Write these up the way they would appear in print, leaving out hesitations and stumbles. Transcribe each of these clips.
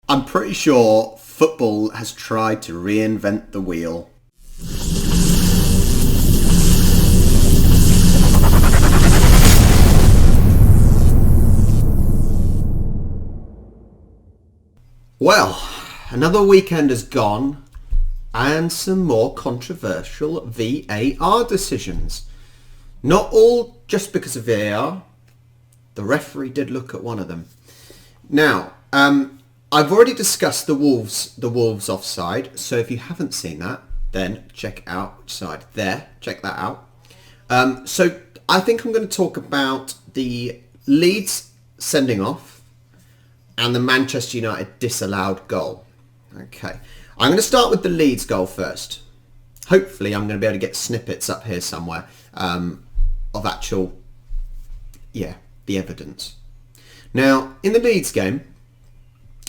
I'm pretty sure football has tried to reinvent the wheel. Well, another weekend has gone and some more controversial VAR decisions. Not all just because of VAR. The referee did look at one of them. Now, I've already discussed the Wolves offside. So if you haven't seen that, then check out which side there. Check that out. So I think I'm going to talk about the Leeds sending off and the Manchester United disallowed goal. Okay, I'm going to start with the Leeds goal first. Hopefully, I'm going to be able to get snippets up here somewhere of actual, the evidence. Now, in the Leeds game,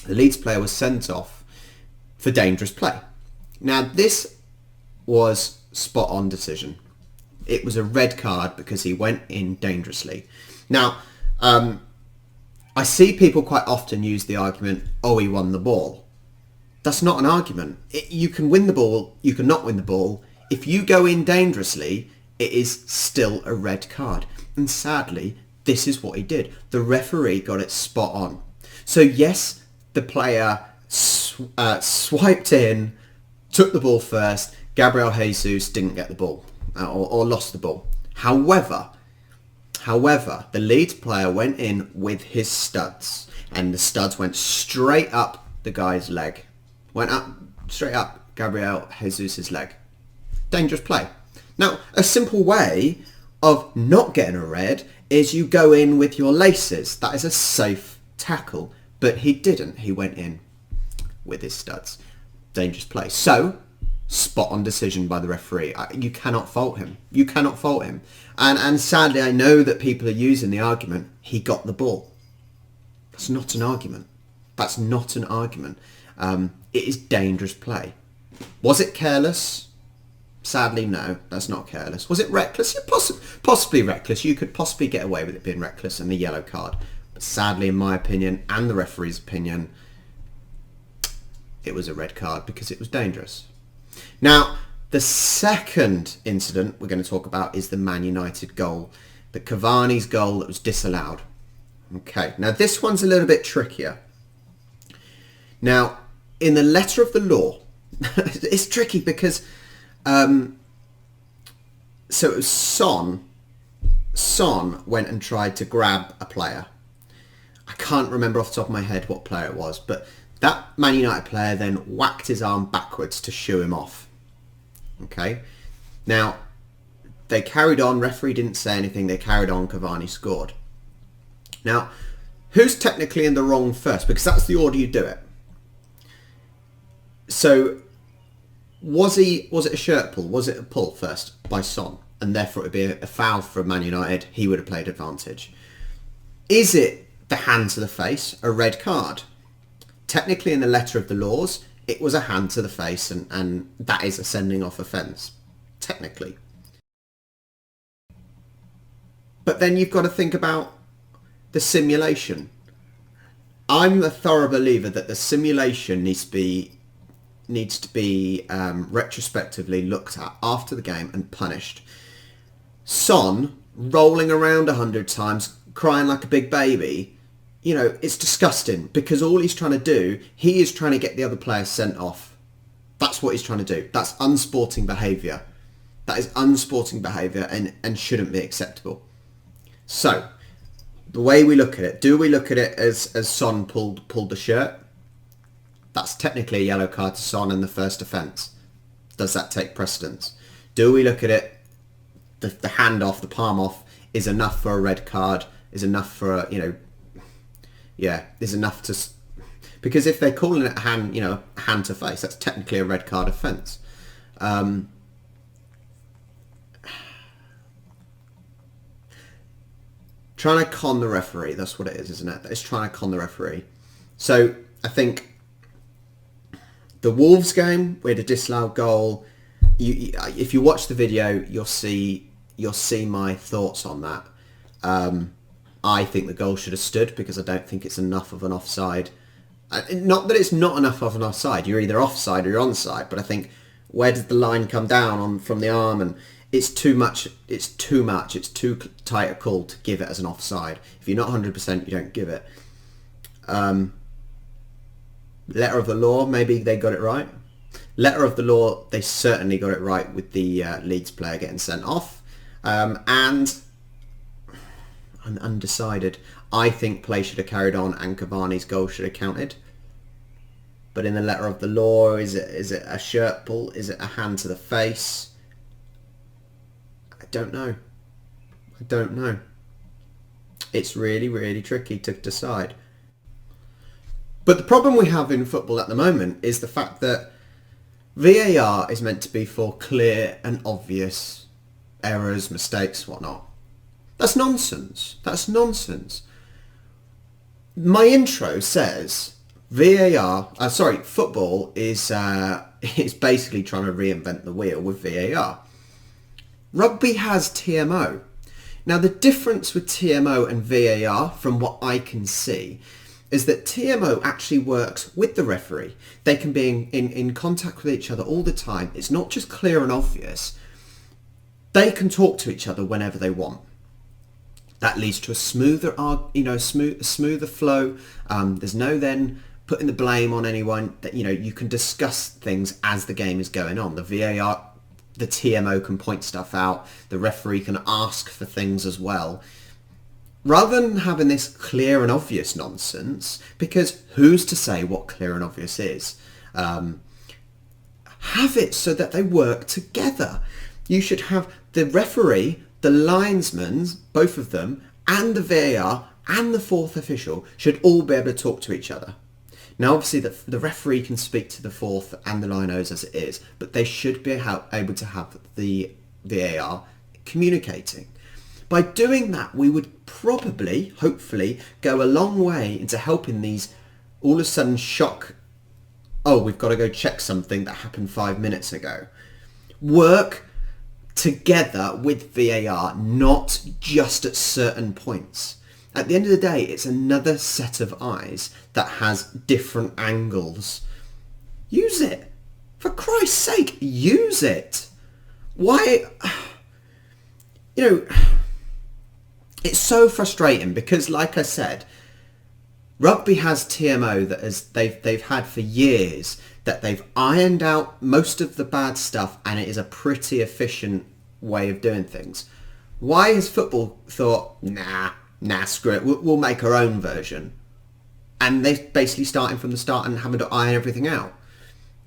the Leeds player was sent off for dangerous play. Now, this was spot on decision. It was a red card because he went in dangerously. Now, I see people quite often use the argument, oh, he won the ball. That's not an argument. You can win the ball, you can not win the ball. If you go in dangerously, it is still a red card. And sadly, this is what he did. The referee got it spot on. So yes, the player swiped in, took the ball first. Gabriel Jesus didn't get the ball or lost the ball. However, the Leeds player went in with his studs and the studs went straight up the guy's leg. Went up, straight up Gabriel Jesus' leg. Dangerous play. Now, a simple way of not getting a red is you go in with your laces. That is a safe tackle. But he didn't. He went in with his studs. Dangerous play. So, spot on decision by the referee. You cannot fault him. You cannot fault him. And sadly, I know that people are using the argument, he got the ball. That's not an argument. That's not an argument. It is dangerous play. Was it careless? Sadly, no. That's not careless. Was it reckless? Yeah, possibly reckless. You could possibly get away with it being reckless and the yellow card. But sadly, in my opinion, and the referee's opinion, it was a red card because it was dangerous. Now, the second incident we're going to talk about is the Man United goal. The Cavani's goal that was disallowed. Okay, now this one's a little bit trickier. Now, in the letter of the law, it's tricky because so it was Son went and tried to grab a player. I can't remember off the top of my head what player it was, but that Man United player then whacked his arm backwards to shoo him off. Okay, now they carried on. Referee didn't say anything. They carried on. Cavani scored. Now, who's technically in the wrong first? Because that's the order you do it. So, was it a shirt pull? Was it a pull first by Son? And therefore it would be a foul for Man United. He would have played advantage. Is it the hand to the face? A red card? Technically, in the letter of the laws, it was a hand to the face, and that is a sending off offence, technically. But then you've got to think about the simulation. I'm a thorough believer that the simulation needs to be retrospectively looked at after the game and punished. Son rolling around 100 times, crying like a big baby. You know, it's disgusting because all he's trying to do, he is trying to get the other player sent off. That's what he's trying to do. That's unsporting behaviour. That is unsporting behaviour and shouldn't be acceptable. So, the way we look at it, do we look at it as Son pulled the shirt? That's technically a yellow card to Son in the first offence. Does that take precedence? Do we look at it, the hand off, the palm off is enough for a red card, is enough for a, is enough to... Because if they're calling it a hand, hand to face, that's technically a red card offence. Trying to con the referee, that's what it is, isn't it? It's trying to con the referee. So, I think the Wolves game, we had a disallowed goal. If you watch the video, you'll see my thoughts on that. I think the goal should have stood because I don't think it's enough of an offside Not that it's not enough of an offside. You're either offside or you're onside. But I think, where does the line come down on from the arm? And it's too much. It's too much. It's too tight a call to give it as an offside. If you're not 100%, you don't give it. Letter of the law, maybe they got it right. Letter of the law, they certainly got it right with the Leeds player getting sent off. And I'm undecided. I think play should have carried on and Cavani's goal should have counted. But in the letter of the law, is it a shirt pull? Is it a hand to the face? I don't know. It's really, really tricky to decide. But the problem we have in football at the moment is the fact that VAR is meant to be for clear and obvious errors, mistakes, whatnot. That's nonsense. My intro says football is basically trying to reinvent the wheel with VAR. Rugby has TMO. Now, the difference with TMO and VAR, from what I can see, is that TMO actually works with the referee. They can be in contact with each other all the time. It's not just clear and obvious. They can talk to each other whenever they want. That leads to a smoother flow. There's no then putting the blame on anyone. That you can discuss things as the game is going on. The VAR, the TMO can point stuff out. The referee can ask for things as well. Rather than having this clear and obvious nonsense, because who's to say what clear and obvious is? Have it so that they work together. You should have the referee, the linesmen, both of them, and the VAR and the fourth official should all be able to talk to each other. Now, obviously, the referee can speak to the fourth and the linos as it is, but they should be able to have the VAR communicating. By doing that, we would probably, hopefully, go a long way into helping these all of a sudden shock, oh, we've got to go check something that happened 5 minutes ago. Work together with VAR, not just at certain points. At the end of the day, it's another set of eyes that has different angles. Use it. For Christ's sake, use it. Why? It's so frustrating because, like I said, rugby has TMO that they've had for years, that they've ironed out most of the bad stuff, and it is a pretty efficient way of doing things. Why has football thought, nah, screw it, we'll make our own version? And they're basically starting from the start and having to iron everything out.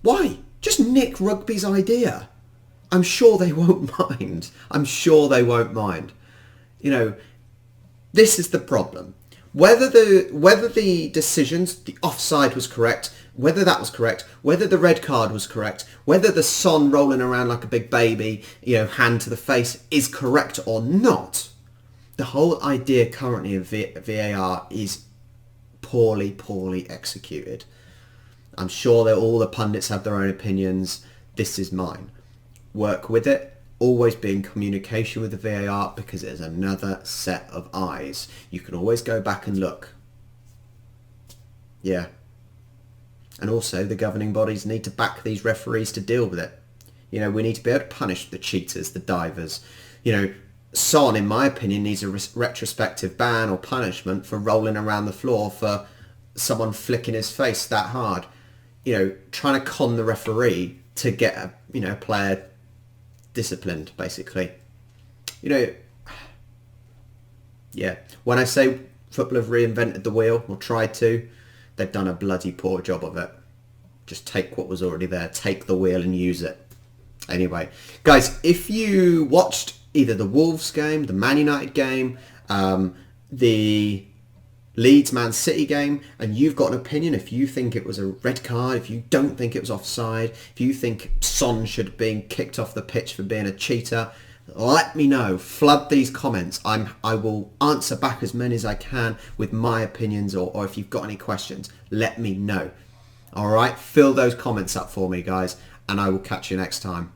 Why? Just nick rugby's idea. I'm sure they won't mind. This is the problem. Whether the decisions, the offside was correct, whether that was correct, whether the red card was correct, whether the Son rolling around like a big baby, hand to the face is correct or not, the whole idea currently of VAR is poorly executed. I'm sure that all the pundits have their own opinions. This is mine. Work with it. Always be in communication with the VAR because it is another set of eyes. You can always go back and look. Yeah. And also the governing bodies need to back these referees to deal with it. We need to be able to punish the cheaters, the divers. Son, in my opinion, needs a retrospective ban or punishment for rolling around the floor for someone flicking his face that hard. Trying to con the referee to get a player disciplined, basically. Yeah. When I say football have reinvented the wheel, or tried to, they've done a bloody poor job of it. Just take what was already there, take the wheel and use it. Anyway, guys, if you watched either the Wolves game, the Man United game, the Leeds Man City game, and you've got an opinion, if you think it was a red card, if you don't think it was offside, if you think Son should have been kicked off the pitch for being a cheater, let me know. Flood these comments. I will answer back as many as I can with my opinions, or if you've got any questions, let me know. Alright, fill those comments up for me, guys, and I will catch you next time.